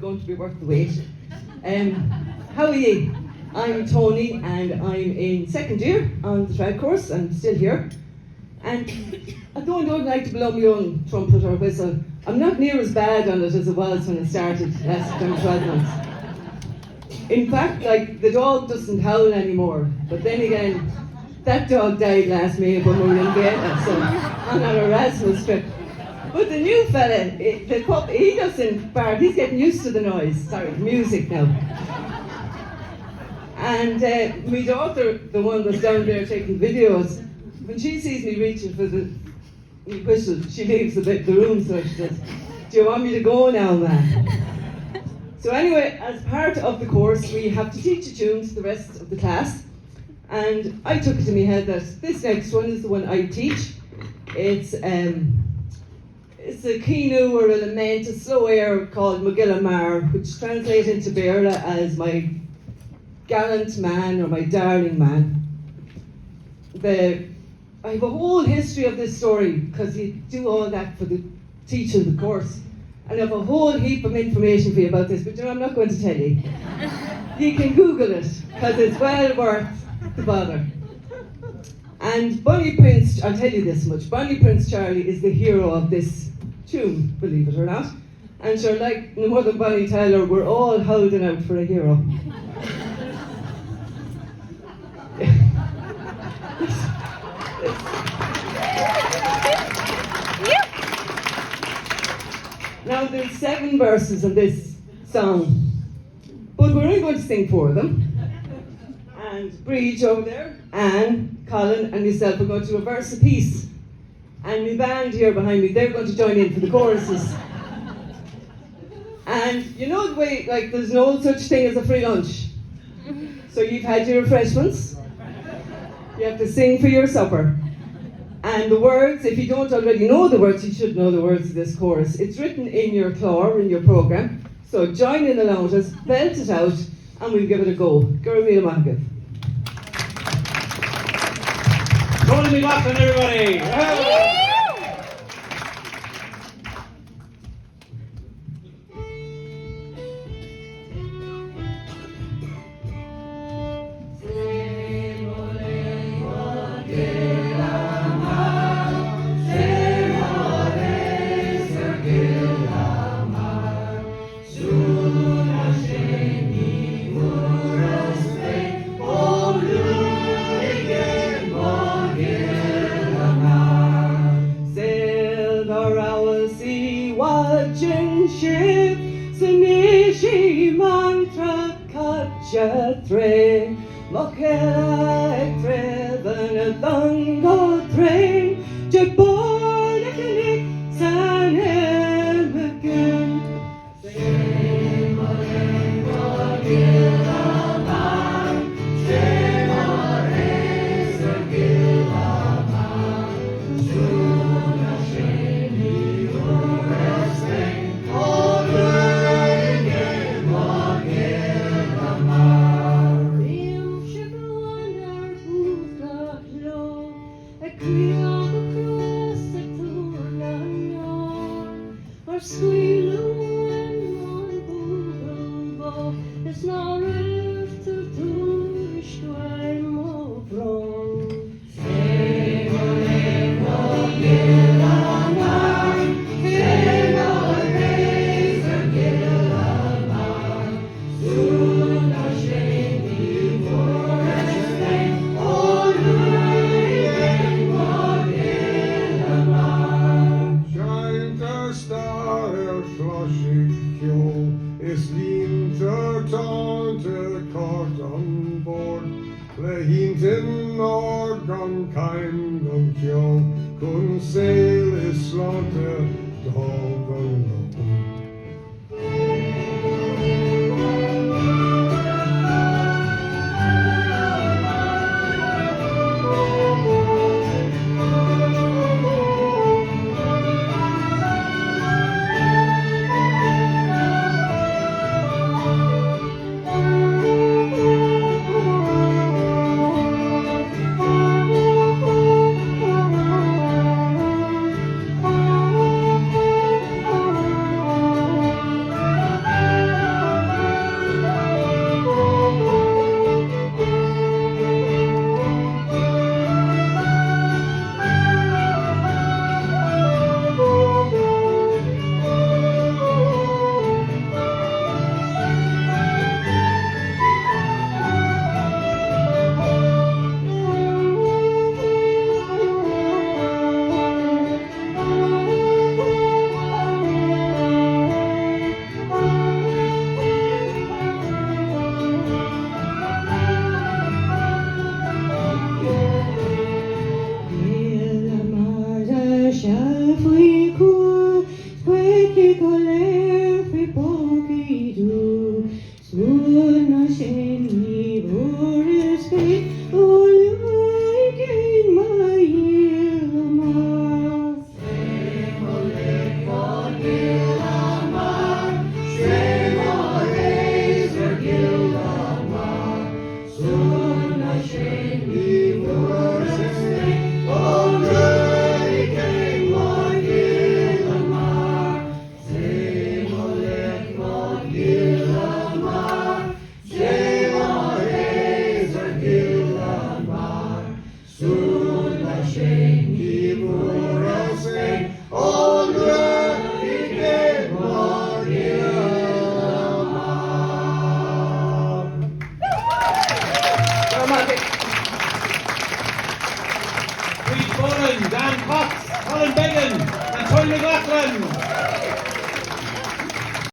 going to be worth the wait. How are you? I'm Tony and I'm in second year on the trad course. I'm still here. And although I don't like to blow my own trumpet or whistle, I'm not near as bad on it as I was when I started last September 12 months. In fact, like, the dog doesn't howl anymore. But then again, that dog died last May when we were in Vienna, so on our Erasmus trip. But the new fella, the pup, he doesn't bark, he's getting used to the noise, music now. And my daughter, the one that's down there taking videos, when she sees me reaching for the whistle, she leaves the room, so she says, "Do you want me to go now, man?" So anyway, as part of the course, we have to teach a tune to the rest of the class. And I took it to my head that this next one is the one I teach. It's a kinu or a lament, a slow air called Mo Ghile, which translates into Bearla as my gallant man or my darling man. I have a whole history of this story because you do all that for the teacher of the course. And I have a whole heap of information for you about this, but I'm not going to tell you. You can Google it because it's well worth the bother. And Bonnie Prince, I'll tell you this much, Bonnie Prince Charlie is the hero of this tune, believe it or not. And sure, like my mother Bonnie Tyler, we're all holding out for a hero. Now there's 7 verses of this song, but we're only going to sing 4 of them. And Breach over there, Anne, Colin and myself are going to reverse a piece. And my band here behind me, they're going to join in for the choruses. And you know the way, like, there's no such thing as a free lunch. So you've had your refreshments, you have to sing for your supper. And the words, if you don't already know the words, you should know the words of this chorus. It's written in your clár, in your programme. So join in along with us, belt it out, and we'll give it a go. Gurmila Mahagav. Tony Martin, everybody! Hey! Tre, Mochela treven a dungo train, Jabon a canic, San Hemagun. Kun sail is slante dagen